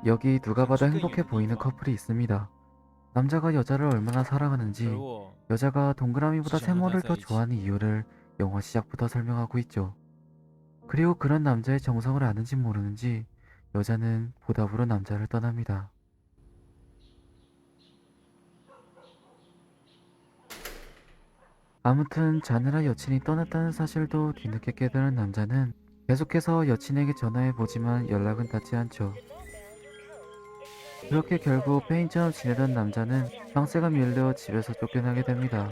여기 누가 봐도 행복해 보이는 커플이 있습니다. 남자가 여자를 얼마나 사랑하는지, 여자가 동그라미보다 세모를 더 좋아하는 이유를 영화 시작부터 설명하고 있죠. 그리고 그런 남자의 정성을 아는지 모르는지 여자는 보답으로 남자를 떠납니다. 아무튼 자느라 여친이 떠났다는 사실도 뒤늦게 깨달은 남자는 계속해서 여친에게 전화해보지만 연락은 닿지 않죠. 그렇게 결국 페인처럼 지내던 남자는 상세가 밀려 집에서 쫓겨나게 됩니다.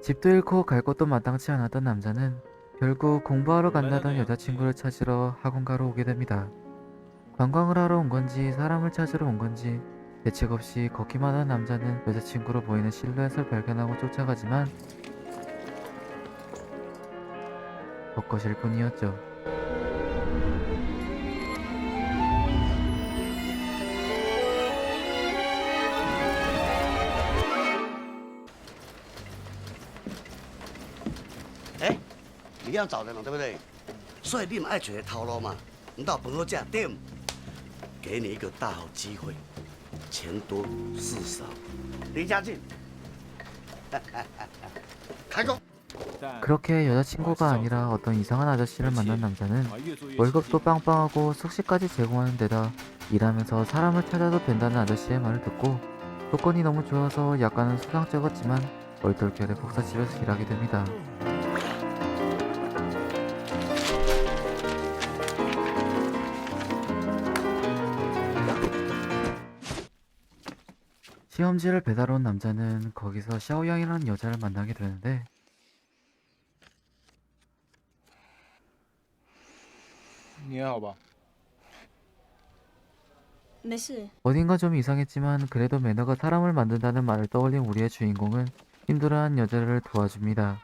집도 잃고 갈 곳도 마땅치 않았던 남자는 결국 공부하러 간다던 여자친구를 찾으러 학원가로 오게 됩니다. 관광을 하러 온 건지 사람을 찾으러 온 건지 대책 없이 걷기만 한 남자는 여자친구로 보이는 실루엣을 발견하고 쫓아가지만 벚것일 뿐이었죠.哎，你要找人了，对不对？所以你们爱找的头路嘛，唔到饭好食，对唔？给你一个大好机会，钱多事少，离家近，开工。 그렇게 여자친구가 아니라 어떤 이상한 아저씨를 만난 남자는 월급도 빵빵하고 숙식까지 제공하는 데다 일하면서 사람을 찾아도 된다는 아저씨의 말을 듣고 조건이 너무 좋아서 약간은 수상쩍었지만 얼떨결에 복사집에서 일하게 됩니다. 시험지를 배달 온 남자는 거기서 샤오양이라는 여자를 만나게 되는데 你还好吧？没事。 어딘가 좀 이상했지만 그래도 매너가 사람을 만든다는 말을 떠올린 우리의 주인공은 힘들어한 여자를 도와줍니다.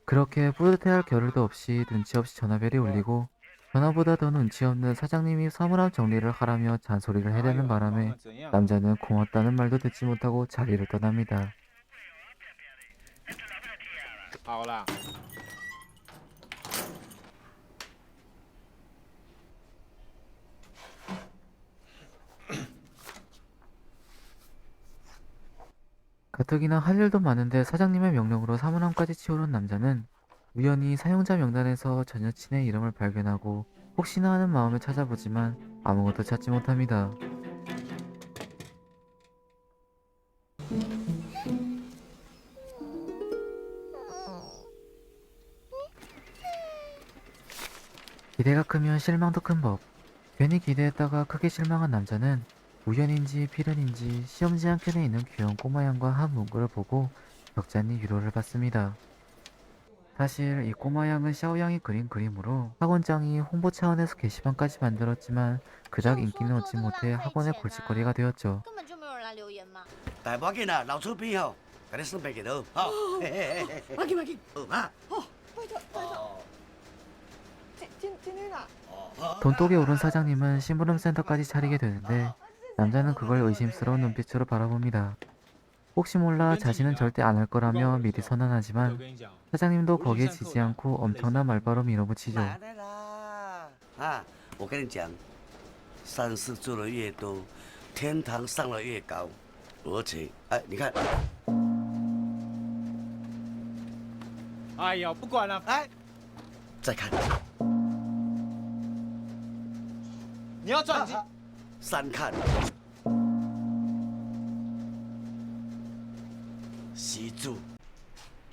그렇게 뿌듯해할 겨를도 없이 눈치 없이 전화벨이 울리고 전화보다 더 눈치 없는 사장님이 사물함 정리를 하라며 잔소리를 해대는 바람에 남자는 고맙다는 말도 듣지 못하고 자리를 떠납니다. 好啦， 가뜩이나 할 일도 많은데 사장님의 명령으로 사물함까지 치우는 남자는 우연히 사용자 명단에서 전 여친의 이름을 발견하고 혹시나 하는 마음에 찾아보지만 아무것도 찾지 못합니다. 기대가 크면 실망도 큰 법. 괜히 기대했다가 크게 실망한 남자는 우연인지 필연인지 시험지 한 켠에 있는 귀여운 꼬마 양과 한 문구를 보고 적잖이 위로를 받습니다. 사실 이 꼬마 양은 샤오 양이 그린 그림으로 학원장이 홍보 차원에서 게시판까지 만들었지만 그닥 인기는 얻지 못해 학원의 골칫거리가 되었죠. 根本就没有人来留言嘛。但无要紧啦，老出片吼，给你算白给到，好。快紧快紧，好嘛。拜托拜托，今天啊， 돈독에 오른 사장님은 심부름센터까지 차리게 되는데 남자는 그걸 의심스러운 눈빛으로 바라봅니다. 혹시 몰라 자신은 절대 안 할 거라며 미리 선언하지만 사장님도 거기에 지지 않고 엄청난 말바로 밀어붙이죠. 来来啦！啊，我跟你讲，善事做得越多，天堂上得越高。而且，哎，你看，哎呀，不管了，哎，再看，你要转机。三看，西住。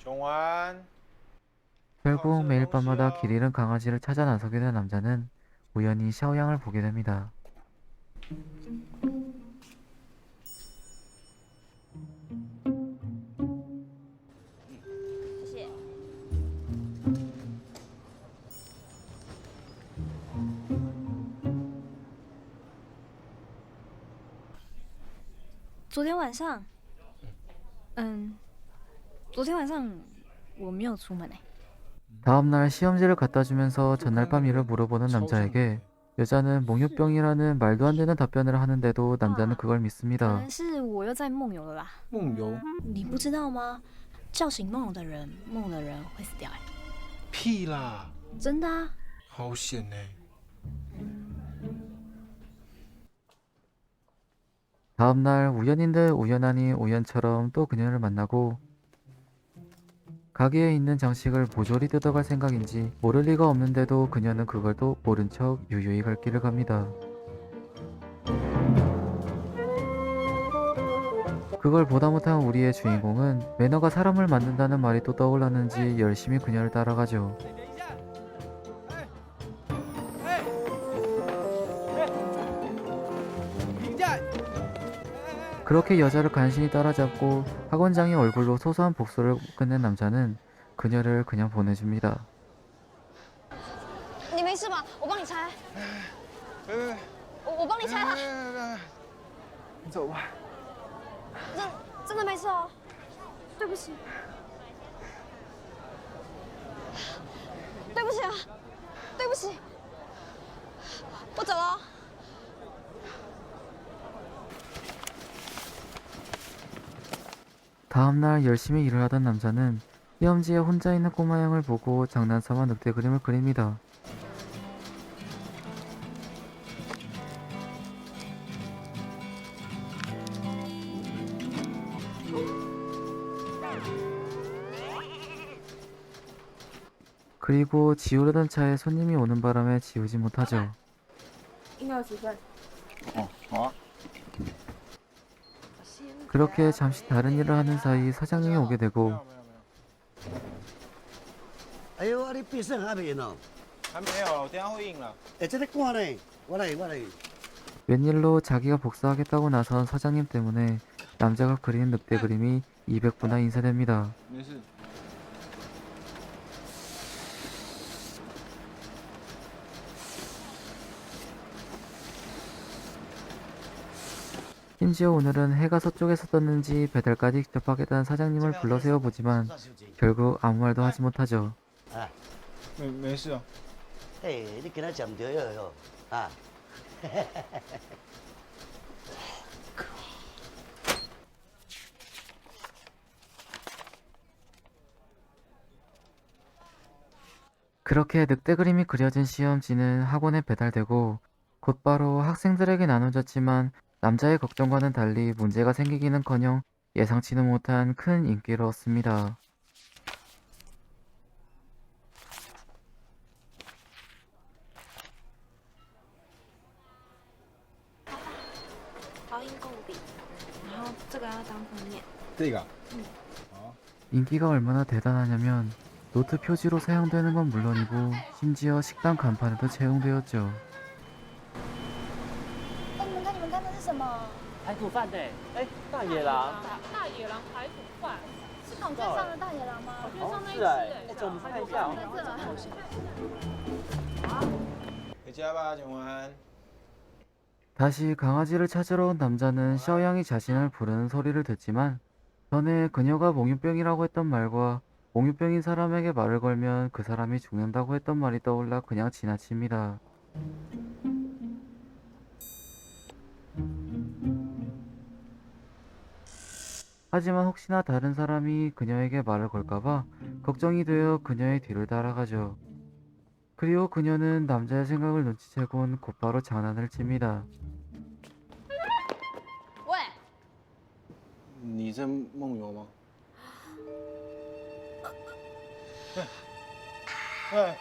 정환. 결국 매일 밤마다 길 잃은 강아지를 찾아 나서게 된 남자는 우연히 샤오양을 보게 됩니다.谢谢。 昨天晚上，昨天晚上我没有出门哎。 다음날 시험지를 갖다 주면서 전날 밤 일을 물어보는 남자에게 여자는 몽유병이라는 말도 안 되는 답변을 하는데도 남자는 그걸 可 믿습니다. 能是我又在梦游了啦。梦游，你不知道吗？叫醒梦的人会死掉哎、屁啦，真的啊。好险呢。 다음날 우연인들 우연하니 우연처럼 또 그녀를 만나고 가게에 있는 장식을 모조리 뜯어갈 생각인지 모를 리가 없는데도 그녀는 그걸 또 모른 척 유유히 갈 길을 갑니다. 그걸 보다 못한 우리의 주인공은 매너가 사람을 만든다는 말이 또 떠올랐는지 열심히 그녀를 따라가죠. 그렇게 여자를 간신히 따라잡고 학원장의 얼굴로 소소한 복수를 끝낸 남자는 그녀를 그냥 보내줍니다. 你没事吧？我帮你拆，我帮你拆它，你走吧。真的没事哦。对不起，对不起啊，对不起，我走了。 다음날 열심히 일을 하던 남자는 시험지에 혼자 있는 꼬마 양을 보고 장난삼아 늑대 그림을 그립니다. 그리고 지우려던 차에 손님이 오는 바람에 지우지 못하죠. 应该有几份。 好啊。 그렇게 잠시 다른 일을 하는 사이 사장님이 오게 되고 哎呦，啊你必胜还没赢哦？还没有，我等一下会印了。哎，这个赶呢？我来，我来。 웬일로 자기가 복사하겠다고 나선 사장님 때문에 남자가 그리는 늑대 그림이 200부나 인쇄됩니다. 没事。 심지어 오늘은 해가 서쪽에서 떴는지 배달까지 직접 하겠다는 사장님을 불러 세워보지만 결국 아무 말도 하지 못하죠. 啊，没事哦。哎，你跟他讲对了哟，啊。 그렇게 늑대 그림이 그려진 시험지는 학원에 배달되고 곧바로 학생들에게 나눠졌지만 남자의 걱정과는 달리 문제가 생기기는커녕 예상치도 못한 큰 인기를 얻습니다. 인기가 얼마나 대단하냐면 노트 표지로 사용되는 건 물론이고 심지어 식당 간판에도 채용되었죠. 哎，你们看，你们看那是什么？排骨饭的，哎，大野狼，大野狼排骨饭，是孔雀上的大野狼吗？好像是哎，哎，走，我们看一下哦。 回家吧，景文。 다시 강아지를 찾으러 온 남자는 셔양이 자신을 부르는 소리를 듣지만 전에 그녀가 몽유병이라고 했던 말과 몽유병인 사람에게 말을 걸면 그 사람이 죽는다고 했던 말이 떠올라 그냥 지나칩니다. 하지만 혹시나 다른 사람이 그녀에게 말을 걸까봐 걱정이 되어 그녀의 뒤를 따라가죠. 그리고 그녀는 남자의 생각을 눈치채곤 곧바로 장난을 칩니다. 喂，你在梦游吗？哎，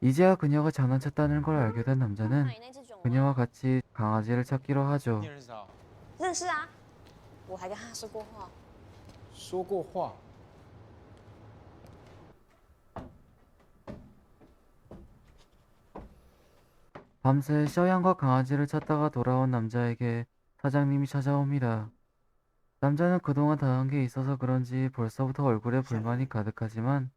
이제야 그녀가 장난쳤다는 걸 알게 된 남자는 那只熊吗？ 그녀와 같이 강아지를 찾기로 하죠. 你认识他？认识啊，我还跟他说过话。说过话。 밤새 셔양과 강아지를 찾다가 돌아온 남자에게 사장님이 찾아옵니다. 남자는 그동안 당한 게 있어서 그런지 벌써부터 얼굴에 불만이 가득하지만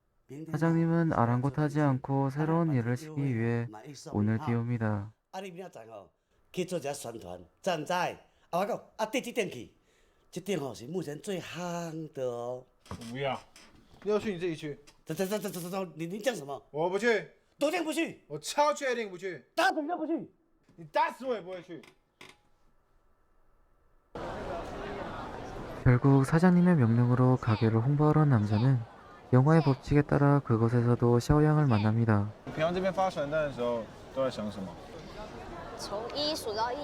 사장님은 아랑곳하지 않고 새로운 일을 시키기 위해 운을 띄웁니다. 啊，你明仔载吼去做一下宣传，站在啊，我讲啊，缀这店去，这店吼是目前最夯的哦。我不要，要去你自己去。走，你讲什么？我不去，昨天不去，我超确定不去。大怎么就不去？你打死我也不会去。 결국 사장님의 명령으로 가게를 홍보하러 온 남자는 영화의 법칙에 따라 그곳에서도 샤오양을 만납니다. 你平常这边发传单的时候都在想什么？从1数到100，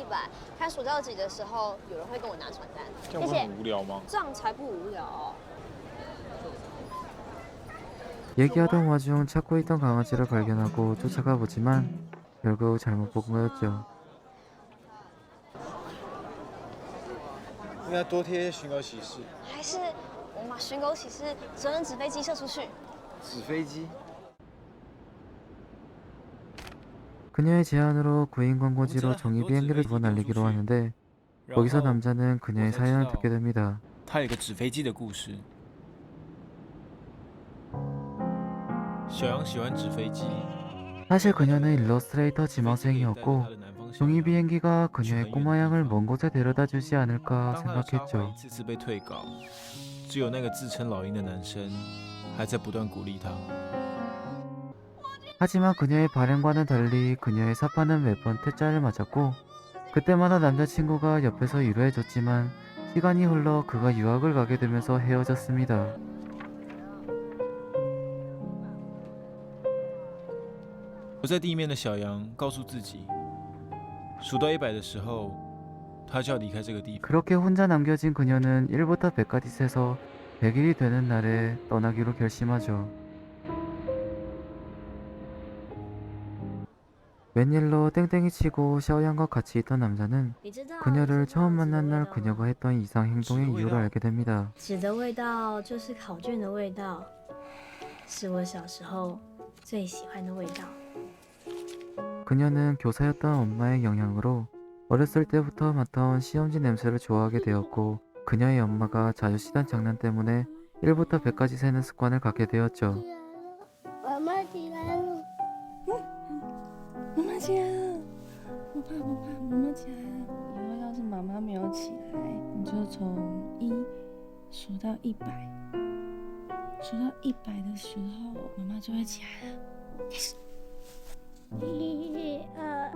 看数到几的时候，有人会跟我拿传单。这样不会很无聊吗？这样才不无聊哦。 얘기하던 와중 찾고 있던 강아지를 발견하고 쫓아가 보지만 결국 잘못 본 거였죠. 应该多贴寻狗启事。还是我们把寻狗启事责任纸飞机射出去？纸飞机？ 그녀의 제안으로 구인 광고지로 종이 비행기를 두번 날리기로 하는데 거기서 남자는 그녀의 사연을 듣게 됩니다. 他有一个纸飞机的故事。小杨喜欢纸飞机， 사실 그녀는 일러스트레이터 지망생이었고 종이 비행기가 그녀의 꼬마 양을 먼 곳에 데려다 주지 않을까 当他的插画 생각했죠. 一次次被退稿，只有那个自称老鹰的男生还在不断鼓励他。 하지만 그녀의 발행과는 달리 그녀의 사파는 매번 퇴짜를 맞았고 그때마다 남자친구가 옆에서 위로해줬지만 시간이 흘러 그가 유학을 가게 되면서 헤어졌습니다.我在地面的小杨告诉自己，数到100的时候，他就要离开这个地方。 그렇게 혼자 남겨진 그녀는 1부터 100까지 세서 100일이 되는 날에 떠나기로 결심하죠. 웬일로 땡땡이 치고 샤오양과 같이 있던 남자는 你知道 그녀를 처음 만난 날 그녀가 했던 이상 행동의 이유를 알게 됩니다. 纸的味道就是考卷的味道，是我小时候最喜欢的味道。 그녀는 교사였던 엄마의 영향으로 어렸을 때부터 맡아온 시험지 냄새를 좋아하게 되었고 그녀의 엄마가 자주 치던 장난 때문에 1부터 100까지 세는 습관을 갖게 되었죠. 妈妈起来了。妈妈起来了，不怕不怕，妈妈起来了。以后要是妈妈没有起来，你就从1数到100，数到100的时候，妈妈就会起来了。开始。 1、2、3、4。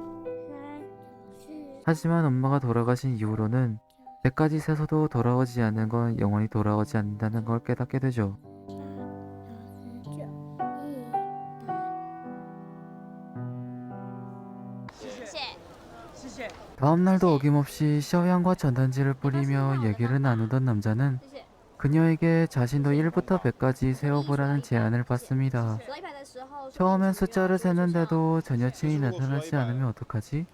하지만 엄마가 돌아가신 이후로는 100까지 세서도 돌아오지 않는 건 영원히 돌아오지 않는다는 걸 깨닫게 되죠. 다음날도 어김없이 샤오양과 전단지를 뿌리며 얘기를 나누던 남자는 그녀에게 자신도 1부터 100까지 세어보라는 제안을 받습니다. 처음엔 숫자를 세는데도 전 여친이 나타나지 않으면 어떡하지?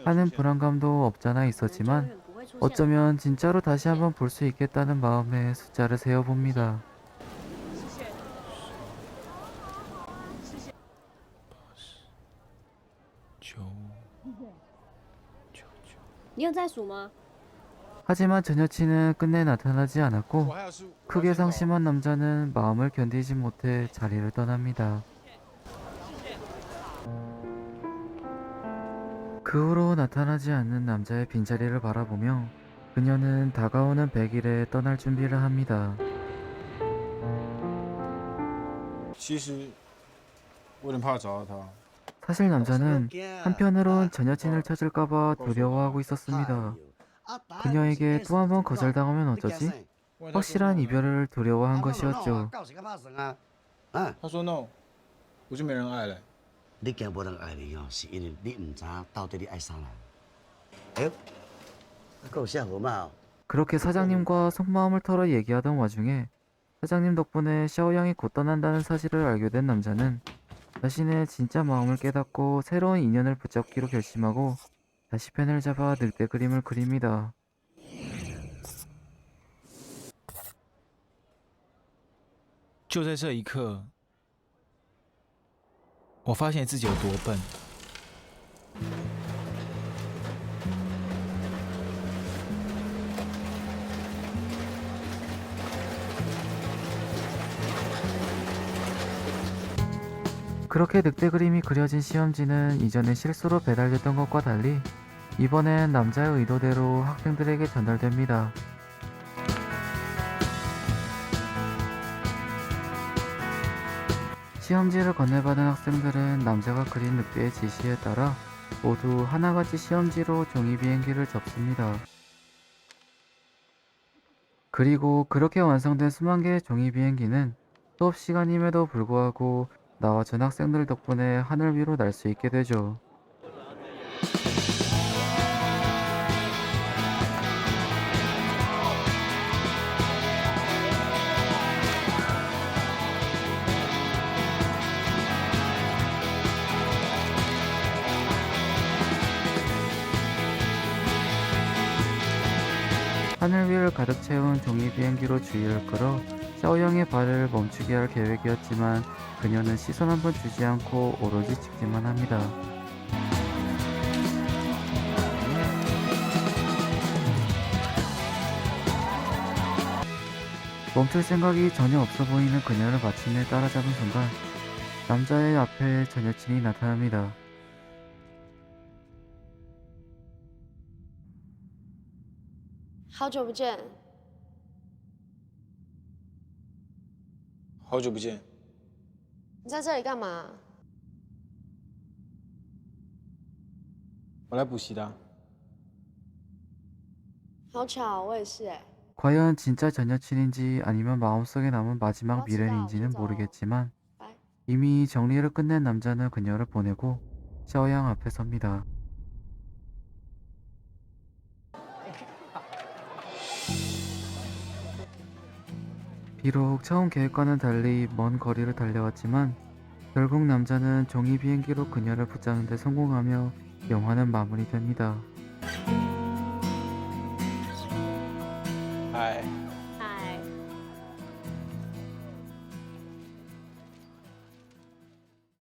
하는 불안감도 없잖아 있었지만 어쩌면 진짜로 다시 한번 볼 수 있겠다는 마음에 숫자를 세어봅니다. 你有在数吗？ 하지만 전 여친은 끝내 나타나지 않았고 我还有事。 크게 상심한 남자는 마음을 견디지 못해 자리를 떠납니다. 그 후로 나타나지 않는 남자의 빈자리를 바라보며 그녀는 다가오는 100일에 떠날 준비를 합니다. 其实我有点怕找到他。 사실 남자는 한편으론 전 여친을 찾을까봐 두려워하고 있었습니다. 그녀에게 또 한 번 거절당하면 어쩌지? 확실한 이별을 두려워한 것이었죠. 他说 no，我就没人爱了。你惊无人爱你哦，是因为你唔知到底你爱啥人。哎呦，还有写号码哦。 그렇게 사장님과 속마음을 털어 얘기하던 와중에 사장님 덕분에 샤오양이 곧 떠난다는 사실을 알게 된 남자는 자신의 진짜 마음을 깨닫고 새로운 인연을 붙잡기로 결심하고 다시 펜을 잡아 늑대 그림을 그립니다. 就在这一刻，我发现自己有多笨。그렇게 늑대 그림이 그려진 시험지는 이전에 실수로 배달됐던 것과 달리 이번엔 남자의 의도대로 학생들에게 전달됩니다. 시험지를 건네받은 학생들은 남자가 그린 늑대의 지시에 따라 모두 하나같이 시험지로 종이 비행기를 접습니다. 그리고 그렇게 완성된 수만 개의 종이 비행기는 수업 시간임에도 불구하고 나와 전학생들 덕분에 하늘 위로 날 수 있게 되죠. 하늘 위를 가득 채운 종이 비행기로 주위를 끌어 샤오양의 발을 멈추게 할 계획이었지만 그녀는 시선 한 번 주지 않고 오로지 찍기만 합니다. 멈출 생각이 전혀 없어 보이는 그녀를 마침내 따라잡은 순간 남자의 앞에 전 여친이 나타납니다. 好久不见，好久不见，你在这里干嘛？我来补习的啊。 好巧，我也是哎。 과연 진짜 전 여친인지 아니면 마음속에 남은 마지막 미련인지는 모르겠지만 이미 정리를 끝낸 남자는 그녀를 보내고 샤오양 앞에 섭니다. 비록 처음 계획과는 달리 먼 거리를 달려왔지만 결국 남자는 종이 비행기로 그녀를 붙잡는 데 성공하며 영화는 마무리됩니다.